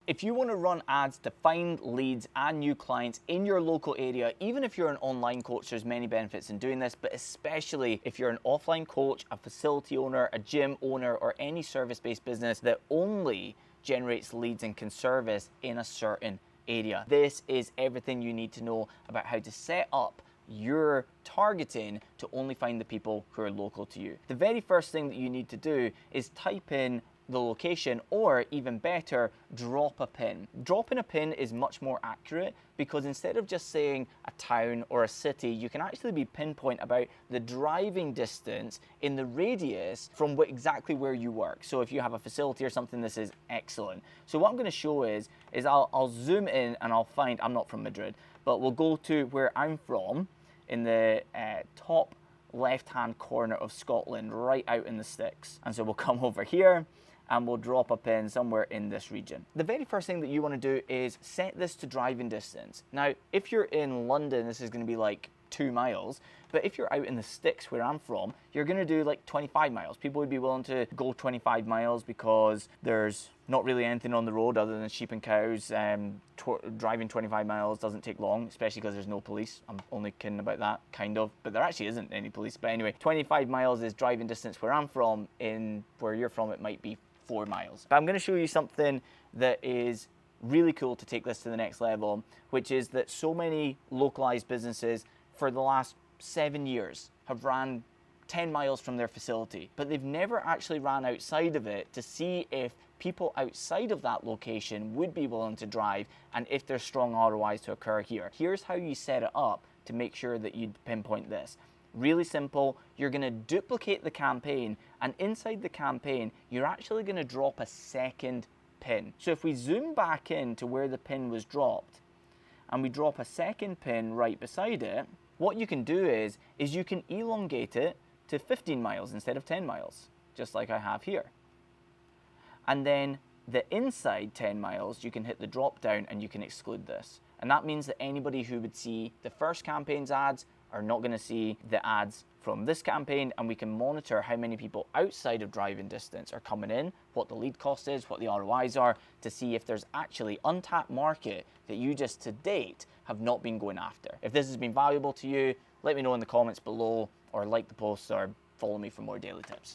If you want to run ads to find leads and new clients in your local area, even if you're an online coach, there's many benefits in doing this, but especially if you're an offline coach, a facility owner, a gym owner, or any service-based business that only generates leads and can service in a certain area. This is everything you need to know about how to set up your targeting to only find the people who are local to you. The very first thing that you need to do is type in the location, or even better, drop a pin. Dropping a pin is much more accurate because instead of just saying a town or a city, you can actually be pinpoint about the driving distance in the radius from exactly where you work. So if you have a facility or something, this is excellent. So what I'm going to show is I'll zoom in and I'll find, I'm not from Madrid, but we'll go to where I'm from in the top left-hand corner of Scotland, right out in the sticks. And so we'll come over here and we'll drop a pin somewhere in this region. The very first thing that you want to do is set this to driving distance. Now, if you're in London, this is going to be like 2 miles, but if you're out in the sticks where I'm from, you're going to do like 25 miles. People would be willing to go 25 miles because there's not really anything on the road other than sheep and cows. Driving 25 miles doesn't take long, especially because there's no police. I'm only kidding about that, kind of, but there actually isn't any police. But anyway, 25 miles is driving distance where I'm from. In where you're from, it might be 4 miles. But I'm going to show you something that is really cool to take this to the next level, which is that so many localized businesses for the last 7 years have ran 10 miles from their facility, but they've never actually ran outside of it to see if people outside of that location would be willing to drive and if there's strong ROIs to occur here. Here's how you set it up to make sure that you pinpoint this. Really simple. You're going to duplicate the campaign, and inside the campaign, you're actually going to drop a second pin. So if we zoom back in to where the pin was dropped, and we drop a second pin right beside it, what you can do is you can elongate it to 15 miles instead of 10 miles, just like I have here. And then the inside 10 miles, you can hit the drop down and you can exclude this. And that means that anybody who would see the first campaign's ads are not going to see the ads from this campaign, and we can monitor how many people outside of driving distance are coming in, what the lead cost is, what the ROIs are, to see if there's actually untapped market that you just to date have not been going after. If this has been valuable to you, let me know in the comments below, or like the post, or follow me for more daily tips.